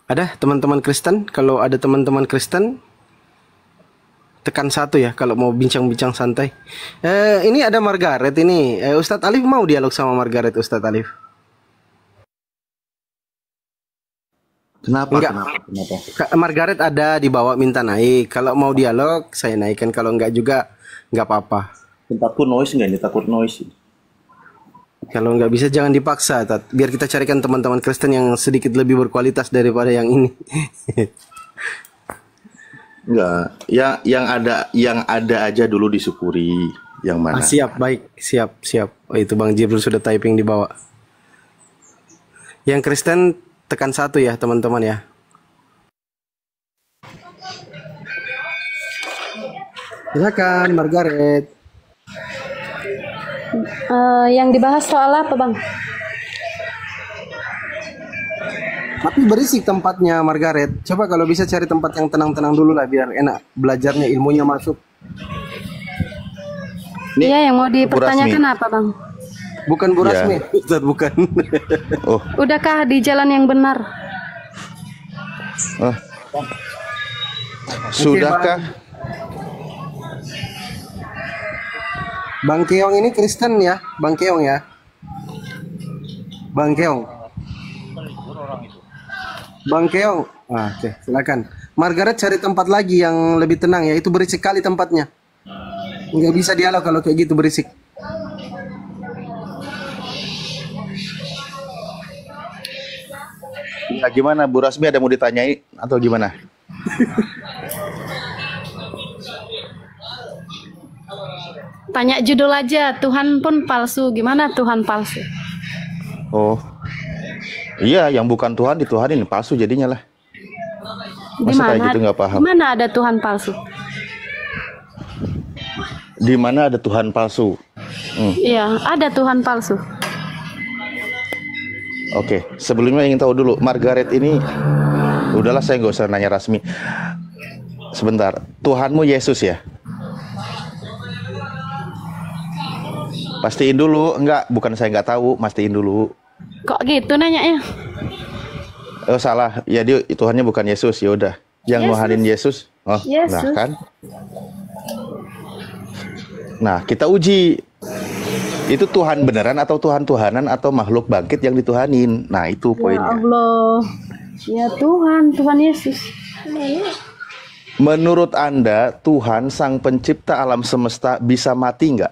Ada teman-teman Kristen? Kalau ada teman-teman Kristen, tekan satu ya kalau mau bincang-bincang santai. Ini ada Margaret ini. Ustadz Alif mau dialog sama Margaret, Ustadz Alif? Kenapa? Enggak. Kenapa? Margaret ada di bawah minta naik. Kalau mau dialog, saya naikkan. Kalau enggak juga, nggak apa-apa. Takut noise nggak ini? Takut noise. Kalau nggak bisa jangan dipaksa, Tat. Biar kita carikan teman-teman Kristen yang sedikit lebih berkualitas daripada yang ini. Enggak. Yang ada aja dulu disyukuri. Yang mana? Siap, baik. Siap. Oh, itu Bang Jibril sudah typing di bawah. Yang Kristen tekan satu ya, teman-teman ya. Silakan, Margaret. Yang dibahas soal apa, Bang? Tapi berisik tempatnya, Margaret. Coba kalau bisa cari tempat yang tenang-tenang dulu lah, biar enak belajarnya, ilmunya masuk. Iya, yang mau dipertanyakan Rasmi. apa, Bang? Bukan Bu Ya. Rasmi, Ustaz, bukan. Oh, Udahkah di jalan yang benar? ah. Sudahkah? Bang Keong ini Kristen ya, Bang Keong ya. Bang Keong. Bang Keong. Oke, silakan. Margaret cari tempat lagi yang lebih tenang ya. Itu berisik kali tempatnya. Nggak bisa dialog kalau kayak gitu berisik. Ya, gimana Bu Rasmi, ada mau ditanyai atau gimana? Tanya judul aja, Tuhan pun palsu. Gimana Tuhan palsu? Oh, iya, yang bukan Tuhan dituhanin, palsu jadinya lah. Di Masa kayak mana? gitu nggak paham? Di mana ada Tuhan palsu? Di mana ada Tuhan palsu? Iya, ada Tuhan palsu. Oke, sebelumnya ingin tahu dulu, Margaret ini, udahlah saya nggak usah nanya Rasmi. Sebentar, Tuhanmu Yesus ya? Pastiin dulu, enggak, bukan saya nggak tahu, pastiin dulu. Kok gitu nanyanya? Oh salah, ya dia Tuhannya bukan Yesus, ya udah. Yang Yesus. nuhanin Yesus, oh, Yesus. nah kan? Nah, kita uji. Itu Tuhan beneran atau Tuhan-Tuhanan atau makhluk bangkit yang dituhanin. Nah, itu Ya poinnya. Allah. Ya Tuhan, Tuhan Yesus. Menurut Anda, Tuhan Sang Pencipta alam semesta bisa mati nggak?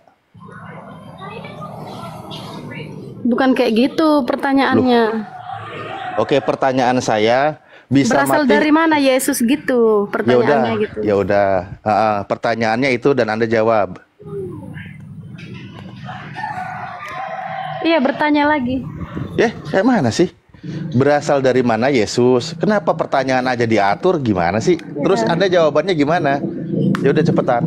Bukan kayak gitu pertanyaannya. Oke, pertanyaan saya, bisa Berasal mati? dari mana Yesus gitu? Ya udah, Pertanyaannya gitu. ya udah. Pertanyaannya itu dan Anda jawab. Iya, bertanya lagi. Kayak mana sih? Berasal dari mana Yesus? Kenapa pertanyaan aja diatur? Gimana sih? Terus Anda jawabannya gimana? Ya udah cepetan.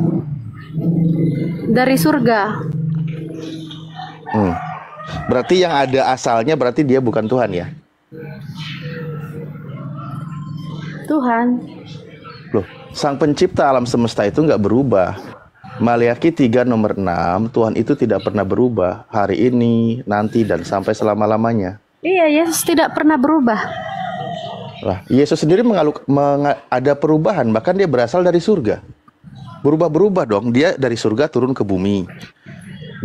Dari surga. Berarti yang ada asalnya berarti dia bukan Tuhan ya? Tuhan. Loh, Sang Pencipta alam semesta itu nggak berubah. Maliaki 3 nomor 6, Tuhan itu tidak pernah berubah hari ini, nanti, dan sampai selama-lamanya. Iya, Yesus tidak pernah berubah. Lah, Yesus sendiri ada perubahan, bahkan dia berasal dari surga. Berubah-berubah dong, dia dari surga turun ke bumi.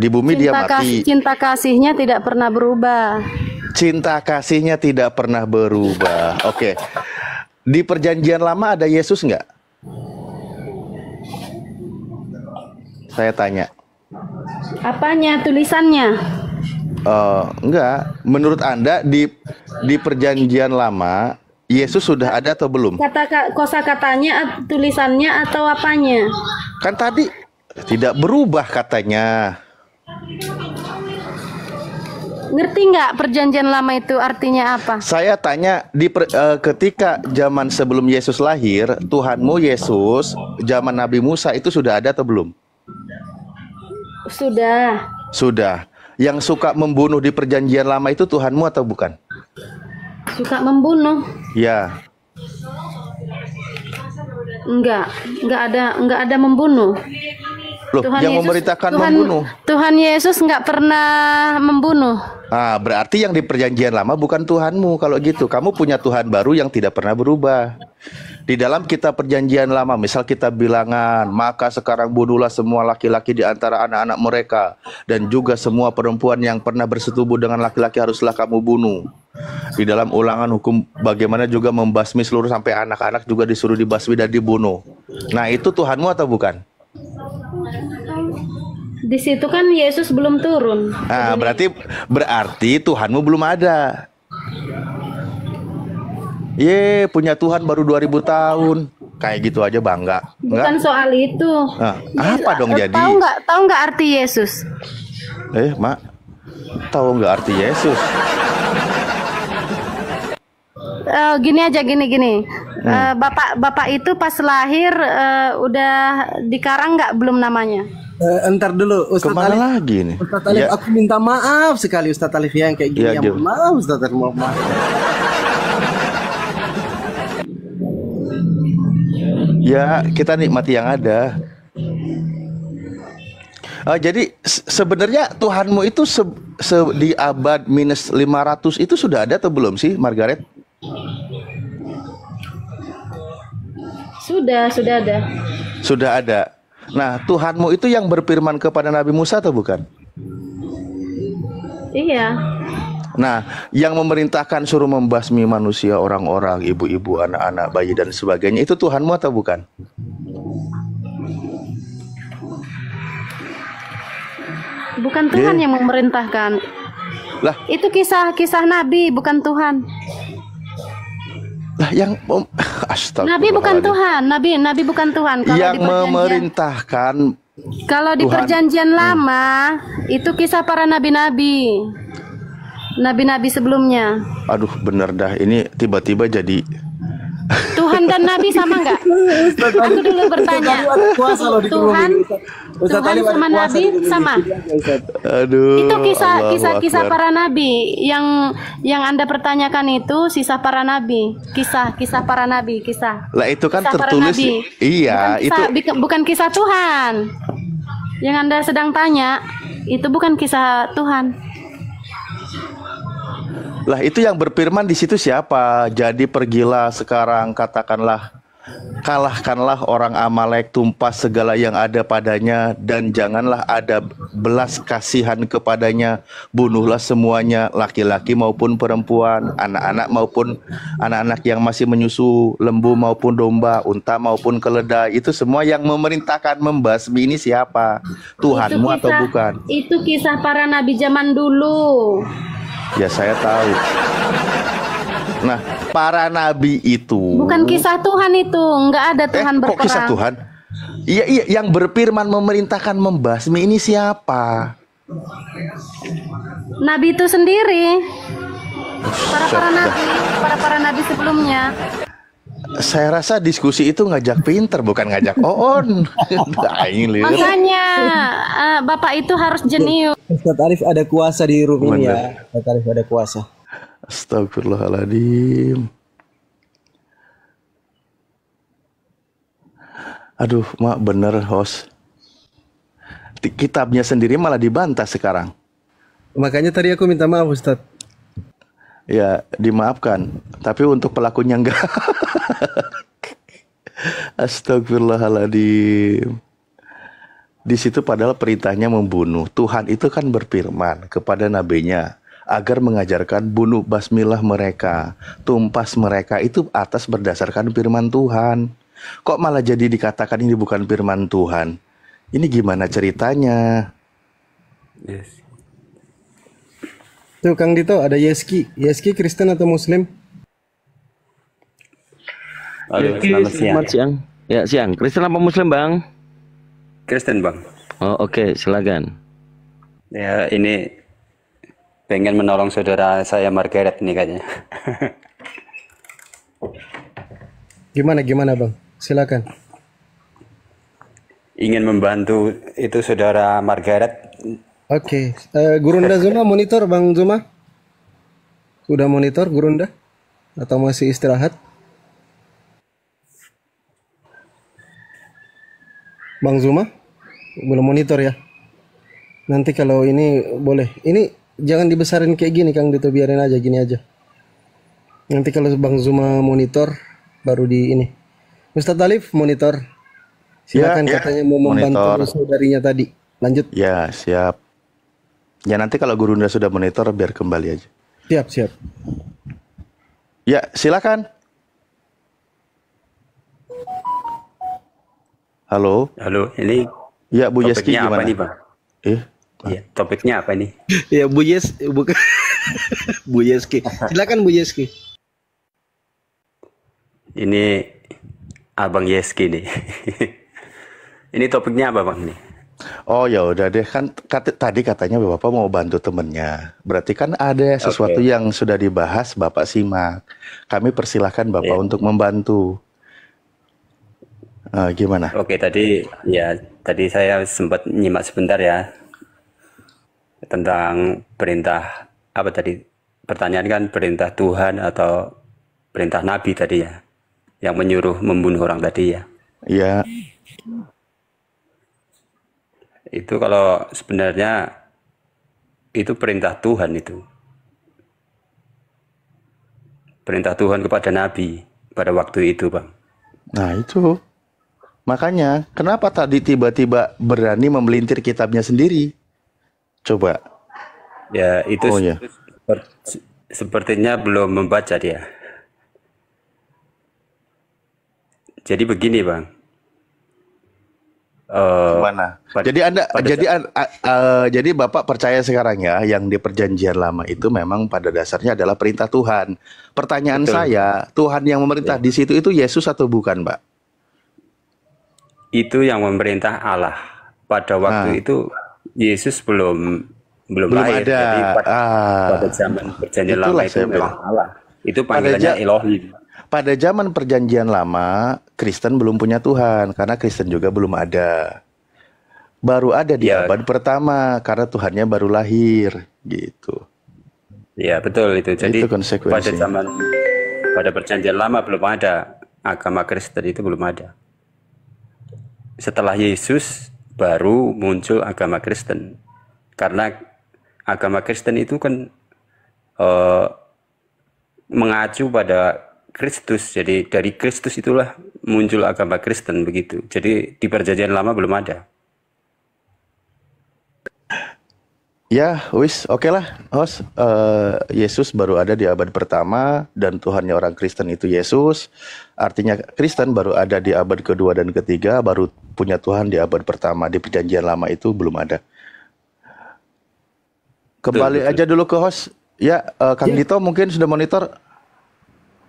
Di bumi dia mati. Cinta kasihnya tidak pernah berubah. Cinta kasihnya tidak pernah berubah. Oke. Di perjanjian lama ada Yesus nggak? Saya tanya. Apanya tulisannya? Enggak. Menurut Anda di perjanjian lama Yesus sudah ada atau belum? Kosakatanya, tulisannya atau apanya? Kan tadi tidak berubah katanya. Ngerti nggak perjanjian lama itu artinya apa? Saya tanya ketika zaman sebelum Yesus lahir, Tuhanmu Yesus zaman Nabi Musa itu sudah ada atau belum? Sudah. Sudah. Yang suka membunuh di perjanjian lama itu Tuhanmu atau bukan? Suka membunuh? Ya. Enggak ada membunuh. Loh, yang memerintahkan membunuh. Tuhan Yesus nggak pernah membunuh. Ah, berarti yang di perjanjian lama bukan Tuhanmu. Kalau gitu, kamu punya Tuhan baru yang tidak pernah berubah. Di dalam kitab perjanjian lama, misal kitab Bilangan, maka sekarang bunuhlah semua laki-laki di antara anak-anak mereka, dan juga semua perempuan yang pernah bersetubuh dengan laki-laki haruslah kamu bunuh. Di dalam Ulangan hukum bagaimana juga membasmi seluruh sampai anak-anak juga disuruh dibasmi dan dibunuh. Nah, itu Tuhanmu atau bukan? Di situ kan Yesus belum turun. Nah, berarti Tuhanmu belum ada. Punya Tuhan baru 2000 tahun. Kayak gitu aja bangga. Bukan soal itu. Nah, apa dong jadi? Tahu nggak arti Yesus? Mak, tahu nggak arti Yesus? Gini. Bapak itu pas lahir udah dikarang nggak belum namanya? Entar dulu, Ustadz Kemana Alif. lagi nih? Ustadz Alif, aku minta maaf sekali Ustadz Alif yang kayak gini. Ya, Maaf Ustadz Alif, maaf. Ya, kita nikmati yang ada. Jadi sebenarnya Tuhanmu itu di abad minus 500 itu sudah ada atau belum sih, Margaret? Sudah ada. Sudah ada. Nah, Tuhanmu itu yang berfirman kepada Nabi Musa atau bukan? Iya. Nah, yang memerintahkan suruh membasmi manusia, orang-orang, ibu-ibu, anak-anak, bayi dan sebagainya, itu Tuhanmu atau bukan? Bukan Tuhan yang memerintahkan. Lah, itu kisah Nabi, bukan Tuhan. Lah, yang Nabi bukan Tuhan, Nabi bukan Tuhan. Kalau yang memerintahkan. Kalau di perjanjian lama itu kisah para nabi-nabi. Nabi-nabi sebelumnya. Aduh, bener dah. Ini tiba-tiba jadi Tuhan dan Nabi sama nggak? Aku dulu bertanya. Tuhan sama Nabi sama. Aduh. Itu kisah para Nabi yang Anda pertanyakan itu kisah para Nabi, kisah para Nabi, kisah. Lah itu kan kisah tertulis. Iya, bukan kisah Tuhan. Yang Anda sedang tanya itu bukan kisah Tuhan. Lah itu yang berfirman di situ siapa? Jadi pergilah sekarang, katakanlah, kalahkanlah orang Amalek, tumpas segala yang ada padanya, dan janganlah ada belas kasihan kepadanya. Bunuhlah semuanya, laki-laki maupun perempuan, anak-anak maupun anak-anak yang masih menyusu, lembu maupun domba, unta maupun keledai. Itu semua yang memerintahkan membasmi ini siapa? Tuhanmu atau bukan? Itu kisah para nabi zaman dulu. Ya, saya tahu. Nah, para nabi itu bukan kisah Tuhan itu, nggak ada Tuhan berperang. Kok kisah Tuhan? Iya, yang berfirman memerintahkan membasmi ini siapa? Nabi itu sendiri. Para nabi sebelumnya. Saya rasa diskusi itu ngajak pinter, bukan ngajak on. Makanya Bapak itu harus jenius. Ustadz Arif ada kuasa di room ini ya. Ustadz Arif ada kuasa. Astagfirullahaladzim. Aduh, mak bener host. Kitabnya sendiri malah dibantah sekarang. Makanya tadi aku minta maaf Ustadz. Ya, dimaafkan. Tapi untuk pelakunya enggak. Astagfirullahaladzim. Di situ padahal perintahnya membunuh. Tuhan itu kan berfirman kepada nabinya agar mengajarkan bunuh basmilah mereka, tumpas mereka, itu atas berdasarkan firman Tuhan. Kok malah jadi dikatakan ini bukan firman Tuhan? Ini gimana ceritanya? Yes. Tuh Kang Dito, ada Yeski. Yeski Kristen atau Muslim? Halo, selamat siang. Ya, siang. Kristen apa Muslim, Bang? Kristen, Bang. Oh, oke, silakan. Ya, ini pengen menolong saudara saya Margaret nih kayaknya. Gimana, Bang? Silakan. Ingin membantu itu saudara Margaret. Oke, Gurunda Zuma monitor Bang Zuma? Udah monitor Gurunda? Atau masih istirahat? Bang Zuma? belum monitor ya. Nanti kalau ini boleh. Ini jangan dibesarin kayak gini Kang Dito, biarin aja gini aja. Nanti kalau Bang Zuma monitor baru di ini. Ustadz Alif monitor. Silakan Ya, katanya mau membantu monitor. saudarinya tadi. Lanjut. Ya, siap. Ya nanti kalau Gurunda sudah monitor biar kembali aja. Siap, siap. Ya, silakan. Halo. Halo, ini Ya, Bu Yeski topiknya apa gimana? nih, Bang? Iya, topiknya apa nih? Ya Bu Yes, bukan Bu Yeski. Silakan Bu Yeski. Ini Abang Yeski nih. Ini topiknya apa, Bang, nih? Oh ya udah deh, kan tadi katanya Bapak mau bantu temennya. Berarti kan ada sesuatu Oke. yang sudah dibahas Bapak simak. Kami persilahkan Bapak Iya. untuk membantu. Gimana? Oke, tadi saya sempat nyimak sebentar ya tentang perintah apa tadi? Pertanyaan kan perintah Tuhan atau perintah Nabi tadi ya, yang menyuruh membunuh orang tadi ya. Ya, Itu kalau sebenarnya itu perintah Tuhan itu. Perintah Tuhan kepada Nabi pada waktu itu, Bang. nah itu. Makanya, kenapa tadi tiba-tiba berani memelintir kitabnya sendiri? Coba. Ya, itu Oh ya. sepertinya belum membaca dia. Jadi begini, Bang. Gimana? Pada- Jadi Anda pada jadi Bapak percaya sekarang ya yang di perjanjian lama itu memang pada dasarnya adalah perintah Tuhan. Pertanyaan Betul. saya, Tuhan yang memerintah di situ itu Yesus atau bukan, Pak? Itu yang memerintah Allah. Pada waktu itu Yesus belum Belum lahir. ada. Jadi pada zaman perjanjian lama Itulah itu saya memang bilang. Allah. Itu panggilannya Elohim. Pada zaman perjanjian lama, Kristen belum punya Tuhan karena Kristen juga belum ada. Baru ada di Ya. abad pertama karena Tuhannya baru lahir, gitu. Ya, betul itu. Jadi Itu konsekuensi. pada perjanjian lama belum ada agama Kristen, itu belum ada. Setelah Yesus baru muncul agama Kristen. Karena agama Kristen itu kan mengacu pada Kristus. Jadi dari Kristus itulah muncul agama Kristen begitu. Jadi di perjanjian lama belum ada. Ya, wis, oke lah, host. Yesus baru ada di abad pertama dan Tuhannya orang Kristen itu Yesus. Artinya Kristen baru ada di abad kedua dan ketiga, baru punya Tuhan di abad pertama. Di perjanjian lama itu belum ada. Kembali Betul. aja dulu ke host. Ya, Kang Dito mungkin sudah monitor.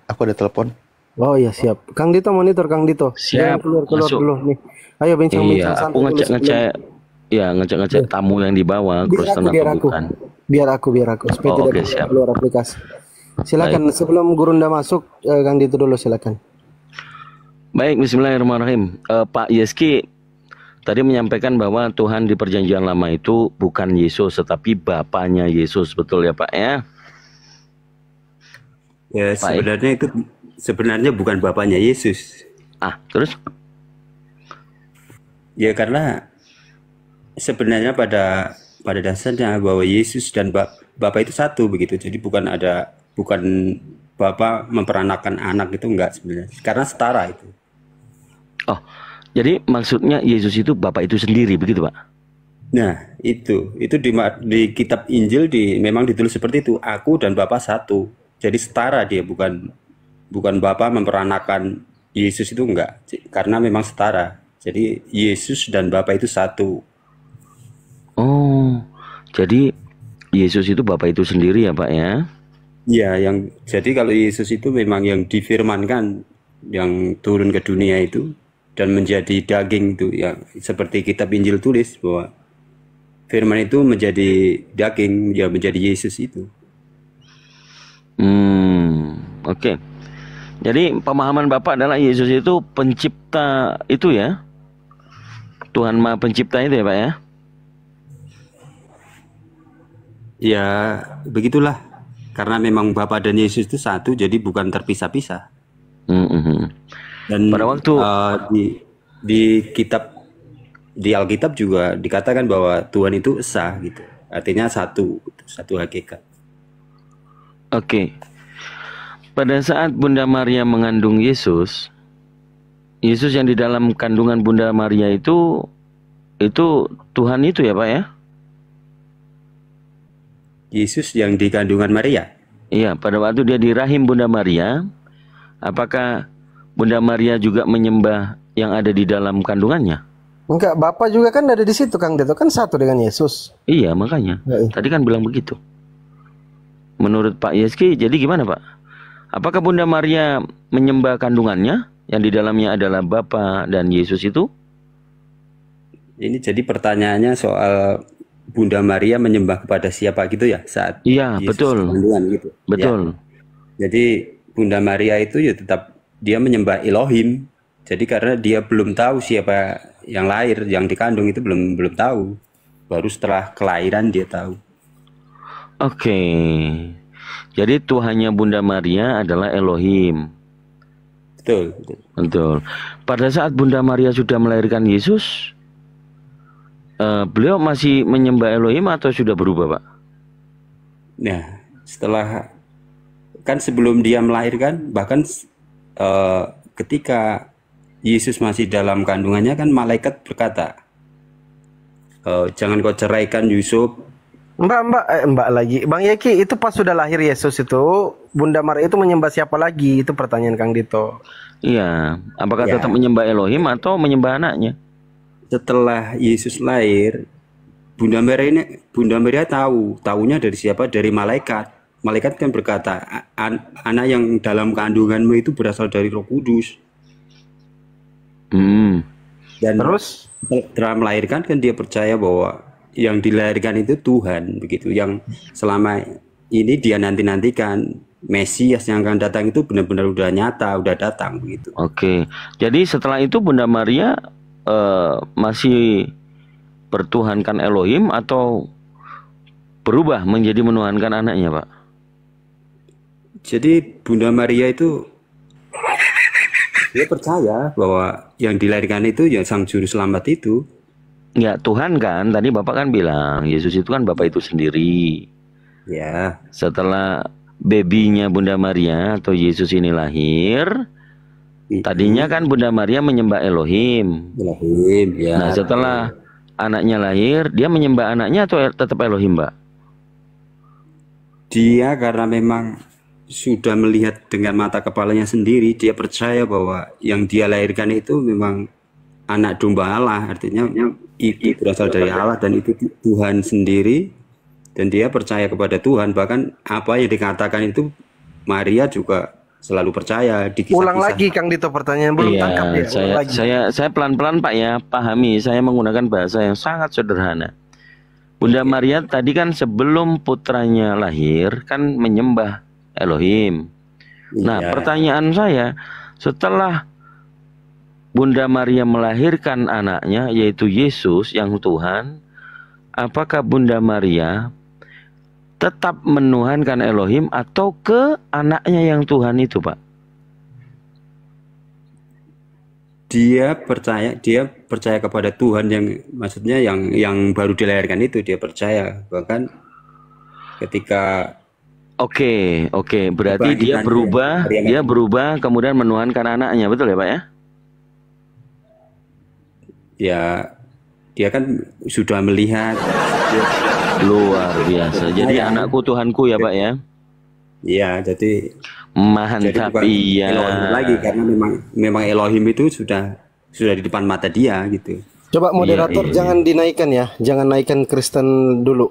Aku ada telepon. Oh ya siap. Kang Dito monitor Kang Dito. Jangan Siap, keluar masuk. dulu nih. Ayo bincang-bincang Iya, santai aku dulu ngecek-ngecek. Ya, ngecek-ngecek tamu yang dibawa, Kristen biar atau aku. bukan. Biar aku supaya Oh, tidak oke, siap. keluar aplikasi. Silakan sebelum Gurunda masuk Kang Dito dulu silakan. Baik, bismillahirrahmanirrahim. Pak Yeski tadi menyampaikan bahwa Tuhan di perjanjian lama itu bukan Yesus, tetapi Bapaknya Yesus, betul ya Pak ya? Ya, sebenarnya bukan bapaknya Yesus. Terus? Ya karena sebenarnya pada dasarnya bahwa Yesus dan Bapa itu satu begitu. Jadi bukan Bapa memperanakan anak, itu enggak sebenarnya. Karena setara itu. Oh, jadi maksudnya Yesus itu Bapak itu sendiri, begitu Pak? Nah, itu di kitab Injil memang ditulis seperti itu. Aku dan Bapa satu. Jadi setara dia, bukan Bapa memperanakan Yesus, itu enggak. Karena memang setara. Jadi Yesus dan Bapa itu satu. Oh, jadi Yesus itu Bapak itu sendiri ya Pak ya? Ya, jadi kalau Yesus itu memang yang difirmankan, yang turun ke dunia itu dan menjadi daging itu, yang seperti kitab Injil tulis bahwa firman itu menjadi daging, ya menjadi Yesus itu. Oke. Jadi pemahaman Bapak adalah Yesus itu pencipta itu ya? Tuhan Maha Pencipta itu ya Pak ya? Ya, begitulah. Karena memang Bapa dan Yesus itu satu, jadi bukan terpisah-pisah. Dan Pada waktu di kitab di Alkitab juga dikatakan bahwa Tuhan itu esa gitu. Artinya satu, satu hakikat. Oke. Pada saat Bunda Maria mengandung Yesus, Yesus yang di dalam kandungan Bunda Maria itu Tuhan itu ya Pak ya? Yesus yang di kandungan Maria. Iya, pada waktu dia di rahim Bunda Maria, apakah Bunda Maria juga menyembah yang ada di dalam kandungannya? Enggak, Bapak juga kan ada di situ, Kang Deto, kan satu dengan Yesus. Iya, makanya. Tadi kan bilang begitu. Menurut Pak Yeski, jadi gimana Pak? Apakah Bunda Maria menyembah kandungannya yang di dalamnya adalah Bapa dan Yesus itu? Ini jadi pertanyaannya soal Bunda Maria menyembah kepada siapa gitu ya saat Iya, Yesus betul. kandungan gitu. Betul. Ya. Jadi Bunda Maria itu ya tetap dia menyembah Elohim. Jadi karena dia belum tahu siapa yang lahir, yang dikandung itu belum tahu. Baru setelah kelahiran dia tahu. Oke. Jadi Tuhannya Bunda Maria adalah Elohim. Betul. Betul. Pada saat Bunda Maria sudah melahirkan Yesus, beliau masih menyembah Elohim atau sudah berubah, Pak? Nah, setelah kan sebelum dia melahirkan, bahkan ketika Yesus masih dalam kandungannya kan malaikat berkata, jangan kau ceraikan Yusuf. Mbak lagi, Bang Yeki, itu pas sudah lahir Yesus itu, Bunda Maria itu menyembah siapa lagi? Itu pertanyaan Kang Dito. Iya, apakah Ya. tetap menyembah Elohim atau menyembah anaknya? Setelah Yesus lahir, Bunda Maria tahunya dari siapa? Dari malaikat. Malaikat kan berkata, anak yang dalam kandunganmu itu berasal dari Roh Kudus. Dan Terus? setelah melahirkan kan dia percaya bahwa yang dilahirkan itu Tuhan, begitu. Yang selama ini dia nantikan Mesias yang akan datang itu benar-benar udah nyata, udah datang begitu. Oke, jadi setelah itu Bunda Maria masih pertuhankan Elohim atau berubah menjadi menuhankan anaknya, Pak? Jadi Bunda Maria itu dia percaya bahwa yang dilahirkan itu ya Sang Juru Selamat itu. Ya, Tuhan kan, tadi Bapak kan bilang, Yesus itu kan Bapak itu sendiri. Ya, Setelah babynya Bunda Maria atau Yesus ini lahir, tadinya kan Bunda Maria menyembah Elohim. Elohim, ya. Nah, setelah anaknya lahir, dia menyembah anaknya atau tetap Elohim, Mbak? Dia karena memang sudah melihat dengan mata kepalanya sendiri, dia percaya bahwa yang dia lahirkan itu memang anak domba Allah, artinya itu berasal dari Allah dan itu Tuhan sendiri, dan dia percaya kepada Tuhan. Bahkan apa yang dikatakan itu Maria juga selalu percaya di kisah-kisah. Ulang lagi Kang Dito, pertanyaan belum tangkap ya. Ulang lagi. Saya pelan-pelan Pak ya, pahami. Saya menggunakan bahasa yang sangat sederhana. Bunda Maria tadi kan sebelum putranya lahir kan menyembah Elohim. Nah, Iya. pertanyaan saya, setelah Bunda Maria melahirkan anaknya yaitu Yesus yang Tuhan, apakah Bunda Maria tetap menuhankan Elohim atau ke anaknya yang Tuhan itu, Pak? Dia percaya kepada Tuhan, yang maksudnya yang baru dilahirkan itu dia percaya. Bahkan ketika Oke, berarti dia berubah kemudian menuhankan anaknya, betul ya, Pak ya? ya dia kan sudah melihat, Luar biasa. Jadi anakku Tuhanku ya, Pak ya? ya jadi Mantap, bukan iya. Elohim lagi, karena memang Elohim itu sudah di depan mata dia gitu. Coba moderator Iya. jangan dinaikkan ya, jangan naikkan Kristen dulu.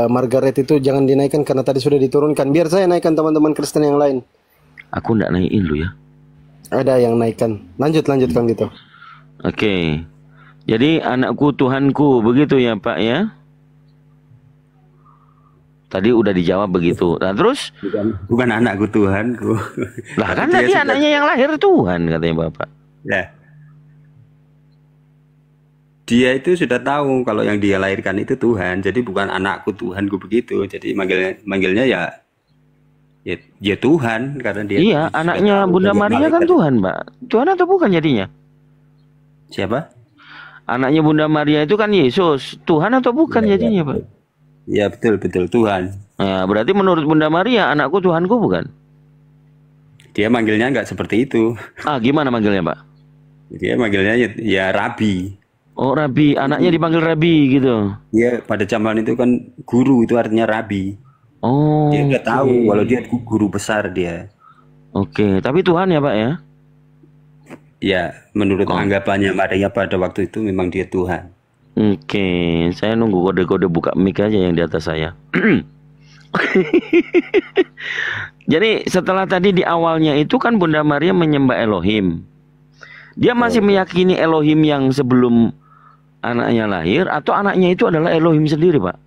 Margaret itu jangan dinaikkan karena tadi sudah diturunkan. Biar saya naikkan teman-teman Kristen yang lain. Aku ndak naikin lu ya. Ada yang naikkan. Lanjut Kang Dito. Oke. Jadi anakku Tuhanku, begitu ya Pak ya? Tadi udah dijawab begitu. Nah terus? Bukan anakku Tuhanku. Lah kan Dia tadi sudah- anaknya yang lahir Tuhan katanya Bapak. Ya. Dia itu sudah tahu kalau yang dia lahirkan itu Tuhan, jadi bukan anakku Tuhanku begitu. Jadi manggilnya ya Tuhan, karena dia Iya, sudah anaknya tahu Bunda sebagai Maria kan malaikat. Tuhan, Pak. Tuhan atau bukan jadinya? Siapa? Anaknya Bunda Maria itu kan Yesus, Tuhan atau bukan jadinya, Pak? Ya betul betul Tuhan. Nah, berarti menurut Bunda Maria anakku Tuhanku bukan? Dia manggilnya nggak seperti itu. Ah, gimana manggilnya, Pak? Dia manggilnya ya Rabi. Oh, Rabi, anaknya dipanggil Rabi gitu. Dia pada zaman itu kan guru itu artinya Rabi. Oh, Dia udah tahu kalau dia guru besar dia. oke. Tapi Tuhan ya, Pak ya? Ya menurut anggapannya Maria pada waktu itu memang dia Tuhan. Oke, saya nunggu kode-kode buka mic aja yang di atas saya. Jadi setelah tadi di awalnya itu kan Bunda Maria menyembah Elohim. Dia masih meyakini Elohim yang sebelum anaknya lahir, atau anaknya itu adalah Elohim sendiri, Pak?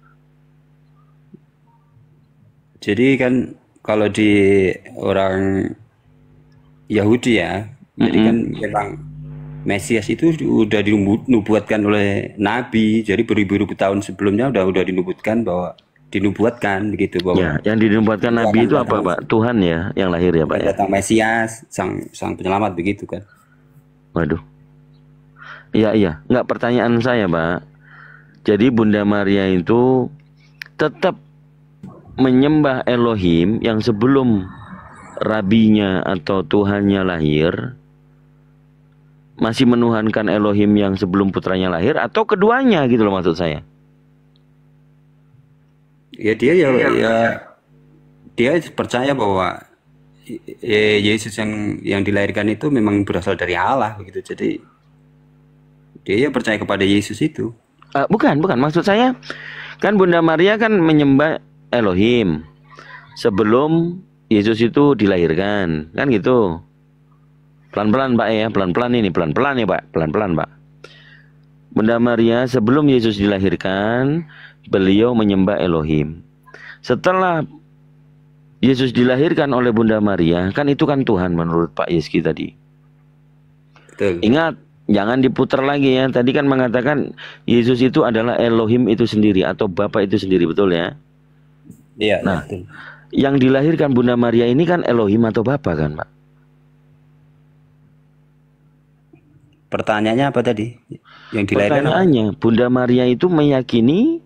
Jadi kan kalau di orang Yahudi ya, jadi kan memang Mesias itu udah dinubuatkan oleh Nabi. Jadi beribu-ribu tahun sebelumnya udah dinubuatkan begitu bahwa Ya, yang dinubuatkan Nabi itu apa, Pak? Tuhan ya yang lahir ya, Pak ya? datang Mesias, sang penyelamat begitu kan. Waduh. Iya. Nggak, pertanyaan saya, Pak. Jadi Bunda Maria itu tetap menyembah Elohim yang sebelum rabinya atau Tuhannya lahir, masih menuhankan Elohim yang sebelum putranya lahir, atau keduanya gitu loh maksud saya. Ya dia percaya bahwa Yesus yang dilahirkan itu memang berasal dari Allah begitu. Jadi dia percaya kepada Yesus itu. Bukan, maksud saya kan Bunda Maria kan menyembah Elohim sebelum Yesus itu dilahirkan, kan gitu. Pelan-pelan, Pak ya, pelan-pelan ya, Pak, pelan-pelan, Pak. Bunda Maria sebelum Yesus dilahirkan, beliau menyembah Elohim. Setelah Yesus dilahirkan oleh Bunda Maria, kan itu kan Tuhan menurut Pak Yeski tadi. Betul. Ingat, jangan diputar lagi ya. Tadi kan mengatakan Yesus itu adalah Elohim itu sendiri atau Bapa itu sendiri, betul ya? Iya. Nah, betul. yang dilahirkan Bunda Maria ini kan Elohim atau Bapa kan, Pak? Pertanyaannya apa tadi? Yang dilahirkan? Pertanyaannya, Bunda Maria itu meyakini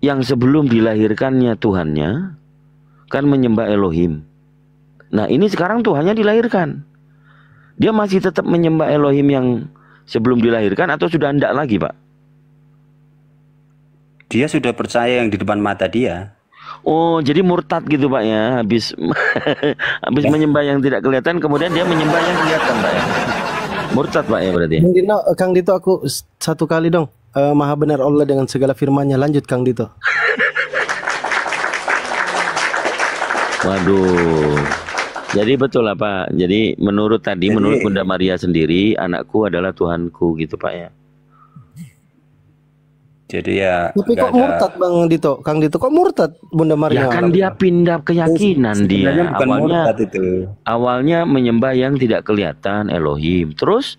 yang sebelum dilahirkannya Tuhannya kan menyembah Elohim. Nah, ini sekarang Tuhannya dilahirkan. Dia masih tetap menyembah Elohim yang sebelum dilahirkan atau sudah enggak lagi, Pak? Dia sudah percaya yang di depan mata dia. Oh, jadi murtad gitu, Pak ya. Habis menyembah yang tidak kelihatan, kemudian dia menyembah yang kelihatan, Pak ya. Murtad, Pak ya berarti. Kang Dito, aku satu kali dong. Maha benar Allah dengan segala firman-Nya. Lanjut, Kang Dito. Waduh. Jadi betul lah, Pak. Jadi menurut Bunda Maria sendiri, anakku adalah Tuhanku gitu, Pak ya. Jadi ya. Tapi kok murtad, Bang Dito? Kang Dito, kok murtad Bunda Maria? Ya kan dia pindah keyakinan dia. Awalnya menyembah yang tidak kelihatan Elohim. Terus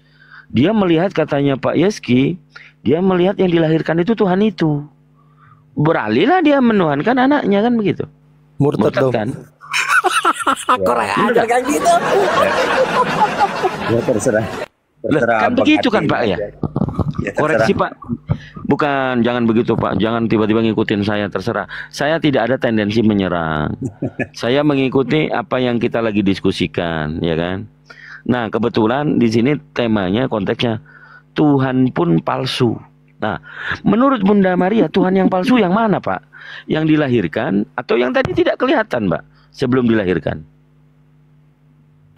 dia melihat, katanya Pak Yeski, dia melihat yang dilahirkan itu Tuhan itu. Beralihlah dia menuhankan anaknya, kan begitu. Murtad dong. Kan? Kurang ajar, Kang Dito. Ya terserah. Kan begitu kan, Pak ya? Koreksi, Pak. Bukan, jangan begitu, Pak. Jangan tiba-tiba ngikutin saya, terserah. Saya tidak ada tendensi menyerang. Saya mengikuti apa yang kita lagi diskusikan, ya kan? Nah, kebetulan di sini temanya, konteksnya Tuhan pun palsu. Nah, menurut Bunda Maria, Tuhan yang palsu yang mana, Pak? Yang dilahirkan atau yang tadi tidak kelihatan, Pak, sebelum dilahirkan?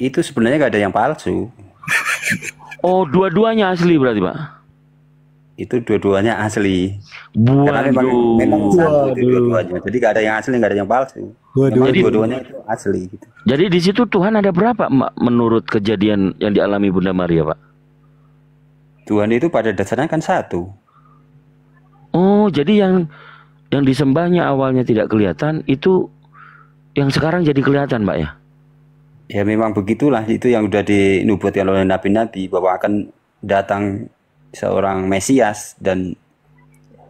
Itu sebenarnya nggak ada yang palsu. Oh, dua-duanya asli berarti, Pak? Itu dua-duanya asli. Karena memang satu itu dua-duanya. Jadi nggak ada yang asli, nggak ada yang palsu. Jadi dua-duanya itu asli. Gitu. Jadi di situ Tuhan ada berapa, menurut kejadian yang dialami Bunda Maria, Pak? Tuhan itu pada dasarnya kan satu. Oh, jadi yang disembahnya awalnya tidak kelihatan, itu yang sekarang jadi kelihatan, Pak ya? Ya memang begitulah, itu yang sudah dinubuatkan oleh nabi-nabi bahwa akan datang seorang Mesias, dan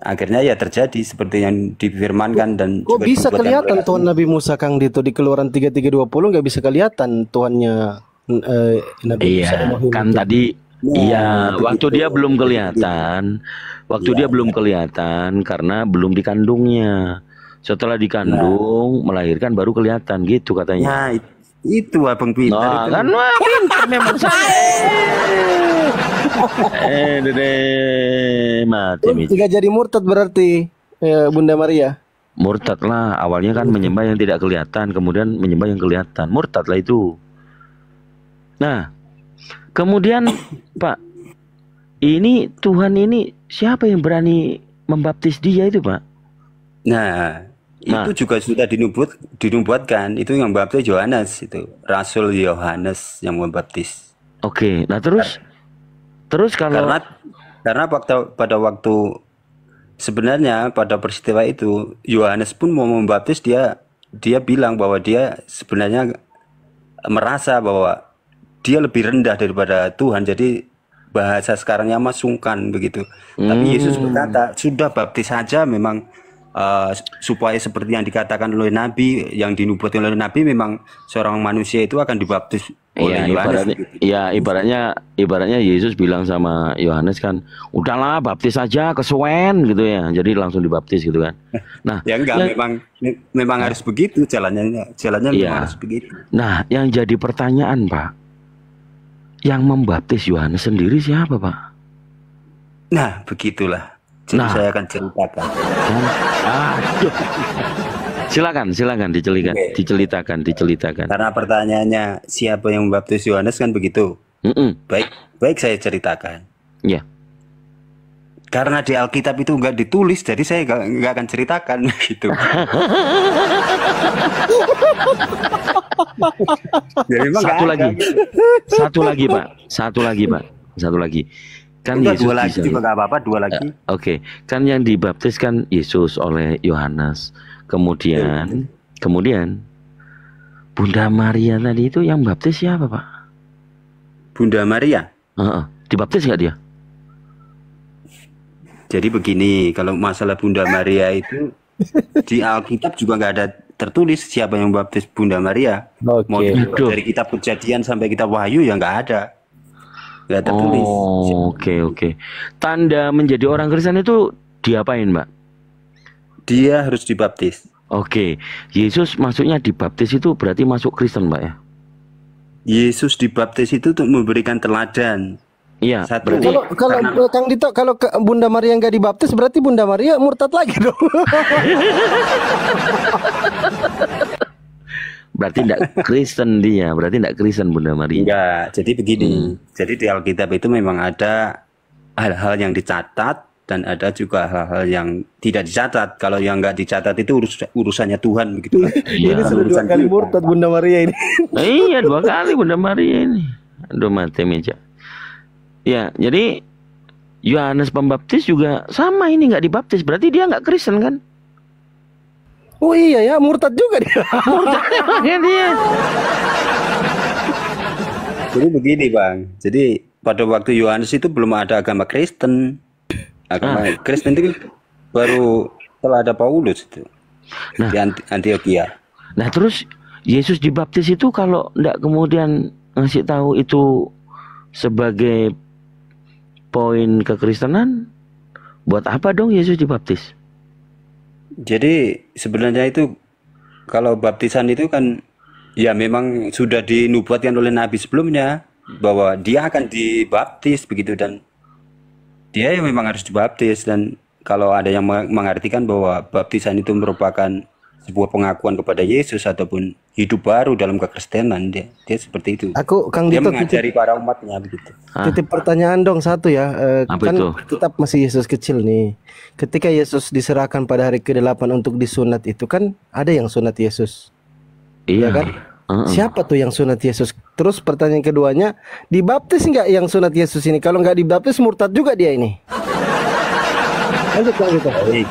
akhirnya ya terjadi seperti yang difirmankan. Dan kok bisa kelihatan Tuhan Nabi Musa, Kang Dito, di Keluaran 33:20 nggak bisa kelihatan Tuhannya Nabi Musa. Iya, kan Iya, waktu begitu. dia belum kelihatan, waktu Iya, dia belum iya. kelihatan karena belum dikandungnya. Setelah dikandung, melahirkan baru kelihatan gitu katanya. Nah, itu Abang pintar Nah, itu. kan wah, pintar memang saya. Dede, mati Mich. Nggak jadi murtad berarti Bunda Maria. Murtad lah, awalnya kan menyembah yang tidak kelihatan, kemudian menyembah yang kelihatan. Murtad lah itu. Nah, kemudian Pak, ini Tuhan ini siapa yang berani membaptis dia itu, Pak? Nah, Nah, itu juga sudah dinubuatkan. Itu yang membaptis Yohanes itu. Rasul Yohanes yang membaptis. oke. Nah, terus kalau Karena pada waktu sebenarnya pada peristiwa itu Yohanes pun mau membaptis, dia bilang bahwa dia sebenarnya merasa bahwa dia lebih rendah daripada Tuhan. Jadi bahasa sekarangnya mah sungkan begitu. Tapi Yesus berkata, sudah baptis saja memang supaya seperti yang dikatakan oleh Nabi, yang dinubuatkan oleh Nabi, memang seorang manusia itu akan dibaptis oleh ya Yohanes. ibaratnya, Begitu. ya ibaratnya Yesus bilang sama Yohanes kan, udahlah baptis aja kesuwen gitu ya. Jadi langsung dibaptis gitu kan. Nah, Ya enggak, yang, memang harus begitu jalannya memang iya. harus begitu. Nah, yang jadi pertanyaan, Pak, yang membaptis Yohanes sendiri siapa, Pak? Nah, begitulah. Jadi Nah, saya akan ceritakan. kan? Aduh. Silakan Oke. diceritakan. Karena pertanyaannya siapa yang membaptis Yohanes kan begitu. Mm-mm. Baik saya ceritakan. Ya. Karena di Alkitab itu nggak ditulis, jadi saya nggak akan ceritakan gitu. Jadi memang nggak Satu ada. lagi. Satu lagi, Pak. Kan Udah Yesus dua lagi bisa. juga nggak apa-apa, dua lagi. Oke, kan yang dibaptis kan Yesus oleh Yohanes. Kemudian Bunda Maria tadi itu yang baptis siapa, Pak? Bunda Maria. Heeh. Dibaptis nggak dia? Jadi begini, kalau masalah Bunda Maria itu di Alkitab juga nggak ada tertulis siapa yang membaptis Bunda Maria. Oke. Mau dibuat Aduh. dari kitab Kejadian sampai kitab Wahyu ya nggak ada, nggak tertulis. Oh, oke. Tanda menjadi orang Kristen itu diapain, Mbak? Dia harus dibaptis. Oke, Yesus maksudnya dibaptis itu berarti masuk Kristen, Mbak ya? Yesus dibaptis itu untuk memberikan teladan. Iya, Satu, berarti Kalau Kang Dito, kalau Bunda Maria nggak dibaptis berarti Bunda Maria murtad lagi dong. tidak Kristen dia, berarti tidak Kristen Bunda Maria. enggak. Jadi begini. Jadi di Alkitab itu memang ada hal-hal yang dicatat dan ada juga hal-hal yang tidak dicatat. Kalau yang nggak dicatat itu urusannya Tuhan begitu. Iya. Ini sudah 2 kali murtad Bunda Maria ini. Iya, 2 kali Bunda Maria ini. Aduh, mati meja. Ya, jadi Yohanes Pembaptis juga sama ini nggak dibaptis, berarti dia nggak Kristen kan? Oh iya ya, murtad juga dia. Makanya dia. Jadi begini Bang. Jadi pada waktu Yohanes itu belum ada agama Kristen. Agama Kristen itu baru setelah ada Paulus itu Nah. di Antioquia. Nah, terus Yesus dibaptis itu kalau nggak kemudian ngasih tahu itu sebagai poin kekristenan, buat apa dong Yesus dibaptis? Jadi sebenarnya itu kalau baptisan itu kan ya memang sudah dinubuatkan oleh Nabi sebelumnya bahwa dia akan dibaptis begitu, dan dia yang memang harus dibaptis. Dan kalau ada yang mengartikan bahwa baptisan itu merupakan sebuah pengakuan kepada Yesus ataupun hidup baru dalam kekristenan, dia seperti itu. Aku Kang Dia Dito mengajari para umatnya begitu. titip pertanyaan dong satu ya. Apa Kan itu? tetap masih Yesus kecil nih. Ketika Yesus diserahkan pada hari ke-8 untuk disunat itu kan ada yang sunat Yesus. Iya kan? Heeh. Siapa tuh yang sunat Yesus? Terus pertanyaan keduanya, dibaptis nggak yang sunat Yesus ini? Kalau nggak dibaptis murtad juga dia ini. Lanjut Kang Dito. Baik.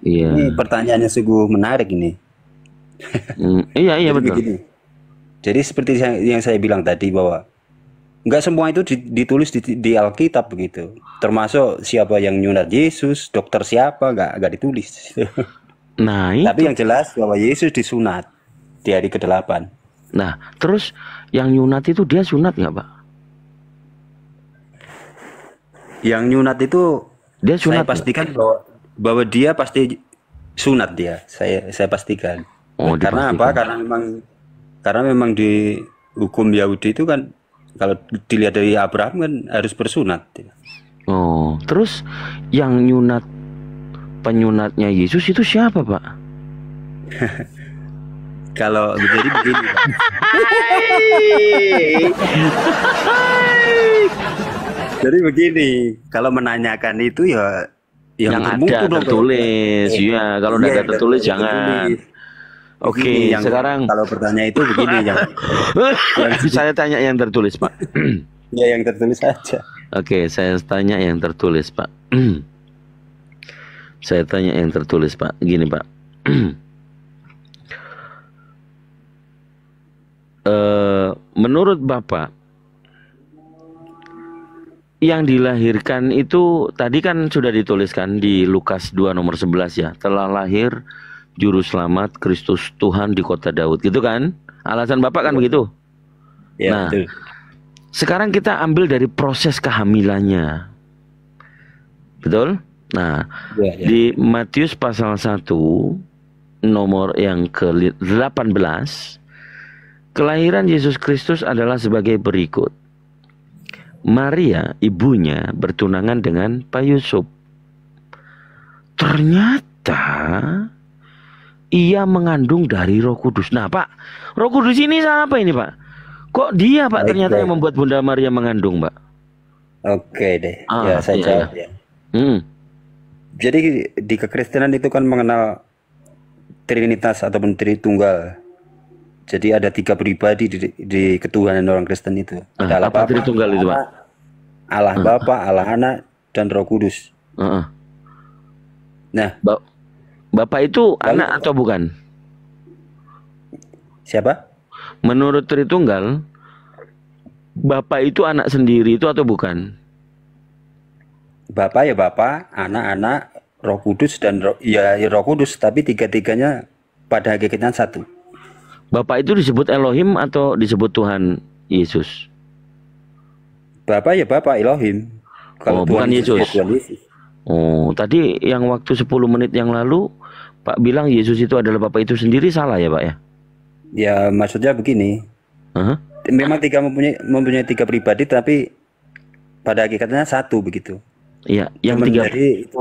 Iya. Ini pertanyaannya sungguh menarik ini. Iya Jadi betul. begini. Jadi seperti yang saya bilang tadi bahwa nggak semua itu ditulis di Alkitab begitu. Termasuk siapa yang nyunat Yesus, dokter siapa, nggak ditulis. Nah, Tapi yang jelas bahwa Yesus disunat di hari ke-8. Nah, terus yang nyunat itu dia sunat nggak, Pak? Yang nyunat itu Dia saya sunat nggak? pastikan bahwa dia pasti sunat dia. Saya pastikan. Oh, Karena apa? dipastikan. Karena memang di hukum Yahudi itu kan kalau dilihat dari Abraham kan harus bersunat. Oh, terus yang penyunatnya Yesus itu siapa, Pak? Kalau jadi begini, Pak. Jadi begini, kalau menanyakan itu ya yang Yang bermutu ada dong. tertulis, ya. Kalau udah Iya, ada tertulis yang jangan. tertulis. Oke, Begini, yang sekarang kalau bertanya itu begini yang saya tanya yang tertulis, Pak. ya yang tertulis aja. Oke, saya tanya yang tertulis, Pak. Saya tanya yang tertulis, Pak. Gini, Pak. Menurut Bapak, yang dilahirkan itu tadi kan sudah dituliskan di Lukas 2 nomor 11 ya. Telah lahir juru selamat Kristus Tuhan di kota Daud. Gitu kan? Alasan Bapak kan begitu? Ya, Nah, betul. sekarang kita ambil dari proses kehamilannya. Betul? Nah, Ya, ya. di Matius pasal 1 nomor yang ke-18, kelahiran Yesus Kristus adalah sebagai berikut. Maria, ibunya, bertunangan dengan Pak Yusuf. Ternyata ia mengandung dari Roh Kudus. Nah, Pak, Roh Kudus ini siapa ini, Pak? Kok dia, Pak, Baik, ternyata baik. yang membuat Bunda Maria mengandung, Pak? Oke deh. Ah, Ya, saya iya, jawab iya. ya. Hmm. Jadi di kekristenan itu kan mengenal Trinitas ataupun Tritunggal. Jadi ada 3 pribadi di ketuhanan orang Kristen itu. Ada Allah Apa Bapa, Tritunggal itu, Pak? Allah Bapa, Allah Anak, dan Roh Kudus. Heeh. Nah, Bapak itu Lalu- anak atau bukan? siapa? Menurut Tritunggal, Bapak itu anak sendiri itu atau bukan? Bapa ya Bapa, anak, Roh Kudus dan Roh Kudus, tapi tiga-tiganya pada hakikatnya satu. Bapak itu disebut Elohim atau disebut Tuhan Yesus? Bapa ya Bapa Elohim. Oh, bukan Yesus. ya Tuhan Yesus. Oh, tadi yang waktu 10 menit yang lalu Pak bilang Yesus itu adalah Bapak itu sendiri, salah ya, Pak ya? Ya maksudnya begini, Hah? memang mempunyai 3 pribadi, tapi pada hakikatnya satu begitu. Iya, yang Cuman 3. jadi itu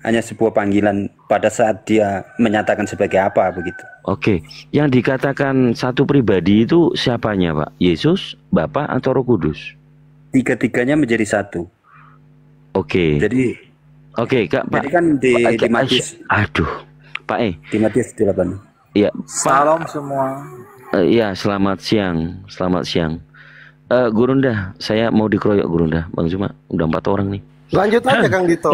hanya sebuah panggilan pada saat dia menyatakan sebagai apa begitu. Oke, yang dikatakan satu pribadi itu siapanya, Pak? Yesus, Bapa atau Roh Kudus? Tiga-tiganya menjadi satu. Oke. Jadi Oke, Kak, Pak. jadi kan di Pak, Matius aduh, Pak di Matius 8. Iya, Pak. Salam semua. Iya, selamat siang. Selamat siang. Gurunda, saya mau dikeroyok Gurunda. Bang Zuma, udah 4 orang nih. Lanjut aja Kang Dito.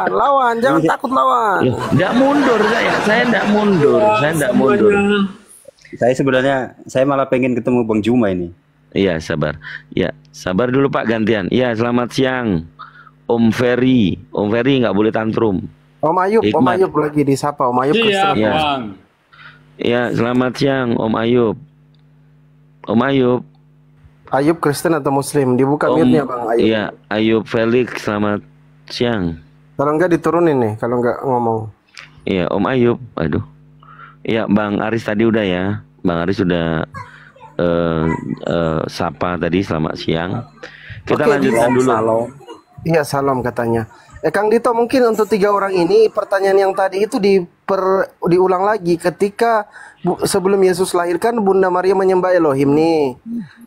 Lawan. Jangan takut lawan. Loh, enggak mundur saya enggak mundur. Saya enggak mundur. Saya malah pengen ketemu Bang Juma ini. Iya, sabar. Ya, sabar dulu Pak, gantian. Iya, selamat siang. Om Ferry. Om Ferry nggak boleh tantrum. Om Ayub Hikmat. lagi disapa. Om Ayub Iya, Kristen. Iya. Bang. Iya, selamat siang Om Ayub. Om Ayub. Ayub Kristen atau Muslim? Dibuka Om, mute-nya Bang Ayub. Iya, Ayub Felix, selamat siang. Kalau enggak diturunin nih, kalau enggak ngomong. Iya, Om Ayub. Aduh. Iya, Bang Aris tadi udah ya. Bang Aris sudah sapa tadi, selamat siang. Kita Oke, lanjutkan dulu. Iya, salam katanya. Kang Dito, mungkin untuk 3 orang ini pertanyaan yang tadi itu diulang lagi ketika sebelum Yesus lahirkan Bunda Maria menyembah Elohim nih.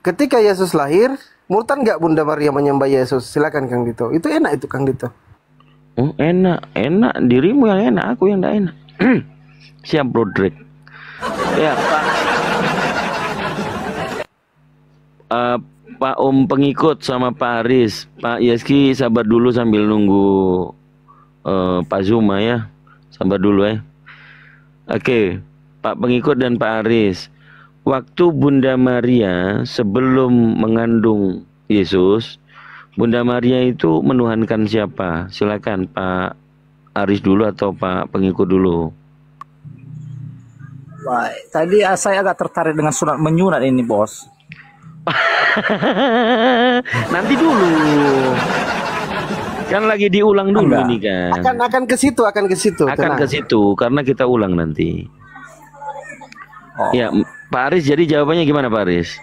Ketika Yesus lahir, murtad nggak Bunda Maria menyembah Yesus? Silakan Kang Dito. Itu enak itu Kang Dito. Oh, enak dirimu yang enak, aku yang enggak enak. Siap, Broderick. Ya, Pak Om pengikut sama Pak Aris, Pak Yeski sabar dulu sambil nunggu Pak Zuma ya, sabar dulu ya. Oke, Pak pengikut dan Pak Aris, waktu Bunda Maria sebelum mengandung Yesus, Bunda Maria itu menuhankan siapa? Silakan Pak Aris dulu atau Pak pengikut dulu. Baik. Tadi saya agak tertarik dengan sunat menyunat ini, Bos. Nanti dulu. Kan lagi diulang dulu Enggak. ini kan. Akan ke situ, akan ke situ. Akan tenang. ke situ karena kita ulang nanti. Oh. Ya, Pak Aris, jadi jawabannya gimana Pak Aris?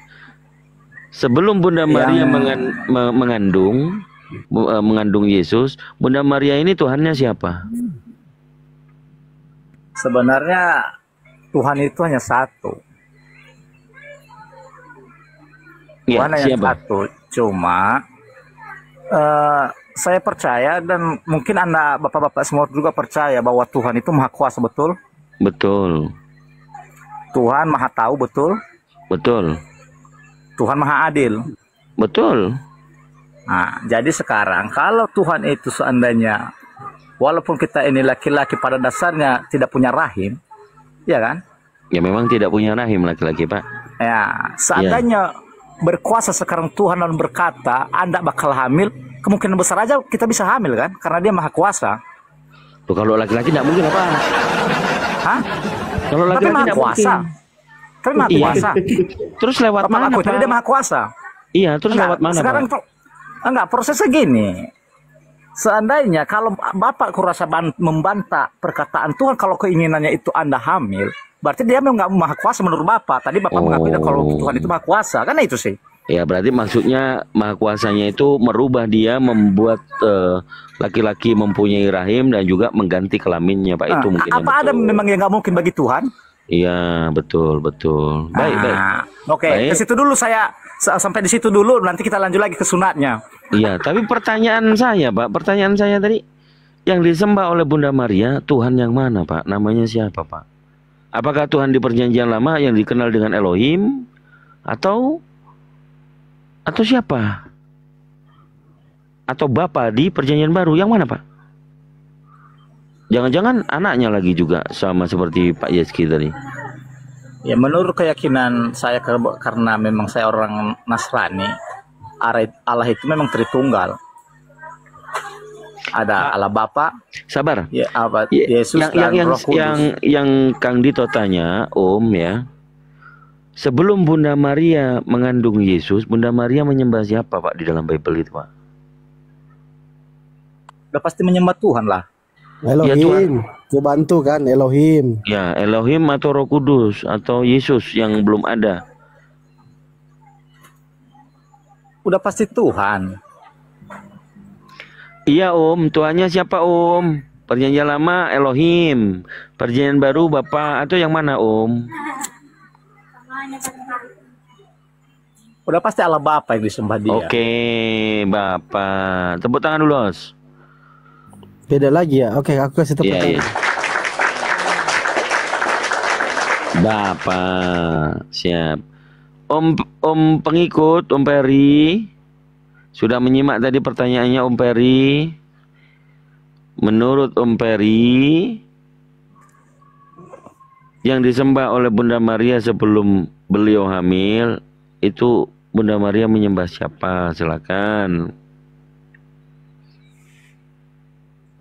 Sebelum Bunda Maria mengandung Yesus, Bunda Maria ini Tuhannya siapa? Sebenarnya Tuhan itu hanya satu. Ya, Tuhan hanya siapa? satu. Cuma saya percaya dan mungkin Anda Bapak-bapak semua juga percaya bahwa Tuhan itu maha kuasa, betul? Betul. Tuhan maha tahu, betul? Betul. Tuhan maha adil. Betul. Nah, jadi sekarang kalau Tuhan itu seandainya walaupun kita ini laki-laki pada dasarnya tidak punya rahim, ya kan? Ya memang tidak punya rahim laki-laki, Pak. Ya, seandainya berkuasa sekarang Tuhan dan berkata, Anda bakal hamil, kemungkinan besar aja kita bisa hamil kan? Karena dia maha kuasa. Tuh, kalau laki-laki tidak mungkin apa? Hah? Kalau Tapi laki-laki maha tidak kuasa. mungkin. Tapi maha Iya. kuasa. Terus lewat Bapak mana, aku tadi dia Pak? maha kuasa. Iya, terus Enggak, lewat mana, sekarang Pak? enggak, prosesnya gini. Seandainya kalau Bapak kurasa membantah perkataan Tuhan kalau keinginannya itu Anda hamil, berarti dia memang nggak maha kuasa menurut Bapak. Tadi Bapak mengakui kalau Tuhan itu maha kuasa, kan itu sih. Ya, berarti maksudnya maha kuasanya itu merubah dia, membuat laki-laki mempunyai rahim dan juga mengganti kelaminnya, Pak. Itu mungkin yang apa ada betul. memang yang nggak mungkin bagi Tuhan? Iya, betul, betul. Baik, baik. Oke, Baik. ke situ dulu saya sampai di situ dulu, nanti kita lanjut lagi ke sunatnya. Iya, tapi pertanyaan saya, Pak, pertanyaan saya tadi, yang disembah oleh Bunda Maria, Tuhan yang mana, Pak? Namanya siapa, Pak? Apakah Tuhan di Perjanjian Lama yang dikenal dengan Elohim atau siapa? Atau Bapa di Perjanjian Baru yang mana, Pak? Jangan-jangan anaknya lagi juga sama seperti Pak Yeski tadi. Ya menurut keyakinan saya karena memang saya orang Nasrani, Allah itu memang Tritunggal. Ada Allah Bapa, Sabar. ya apa Ya, Yesus dan Roh Kudus. yang Kang Dito tanya, Om ya. Sebelum Bunda Maria mengandung Yesus, Bunda Maria menyembah siapa, Pak, di dalam Bible itu, Pak? Udah pasti menyembah Tuhan lah. Elohim, gue bantu kan Elohim. Ya, Elohim atau Roh Kudus atau Yesus yang belum ada. Udah pasti Tuhan. Iya, Om. Tuhannya siapa, Om? Perjanjian Lama Elohim, Perjanjian Baru Bapa, atau yang mana, Om? Udah pasti Allah Bapa yang disembah dia. Oke, Bapak. Tepuk tangan dulu, Os. Beda lagi ya. Oke, aku kasih tepuk Iya, tangan. iya. Bapak, siap. Om pengikut, Om Peri, sudah menyimak tadi pertanyaannya Om Peri. Menurut Om Peri, yang disembah oleh Bunda Maria sebelum beliau hamil, itu Bunda Maria menyembah siapa? Silakan.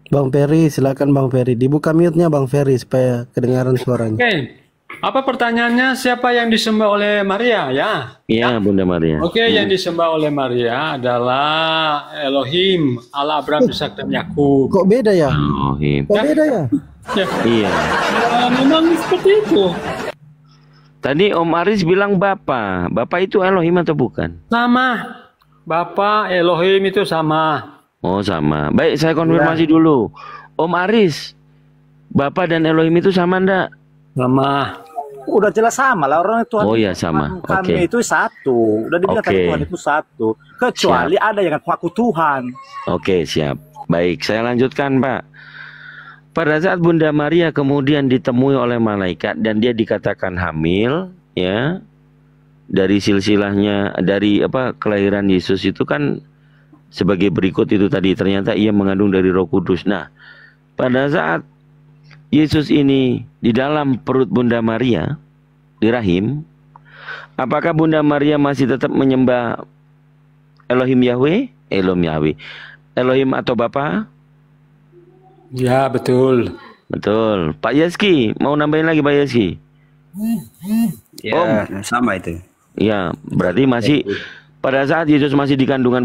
Bang Ferry, silakan Bang Ferry. Dibuka mute-nya Bang Ferry supaya kedengaran suaranya. Oke, apa pertanyaannya siapa yang disembah oleh Maria ya? Iya, Bunda Maria. Oke, yang disembah oleh Maria adalah Elohim, Allah Abraham, Ishak dan Yakub. Kok beda ya? Elohim. Kok beda ya? Ya, Iya. memang seperti itu. Tadi Om Aris bilang Bapa. Bapa itu Elohim atau bukan? Sama, Bapa Elohim itu sama. Oh, sama. Baik, saya konfirmasi dulu. Om Aris, Bapa dan Elohim itu sama enggak? Sama. Udah jelas sama lah orang Tuhan. Oh, iya, sama. Kami Oke. itu satu. Udah dibilang Oke. tadi Tuhan itu satu. Kecuali ada yang mengaku Tuhan. Oke, siap. Baik, saya lanjutkan, Pak. Pada saat Bunda Maria kemudian ditemui oleh malaikat dan dia dikatakan hamil, ya, dari silsilahnya, dari kelahiran Yesus itu kan sebagai berikut itu tadi, ternyata ia mengandung dari Roh Kudus. Nah, pada saat Yesus ini di dalam perut Bunda Maria, di rahim, apakah Bunda Maria masih tetap menyembah Elohim Yahweh? Elohim atau Bapa? Ya, betul. Betul. Pak Yeski, mau nambahin lagi Pak Yeski? Ya, sama itu. Ya, berarti masih pada saat Yesus masih di kandungan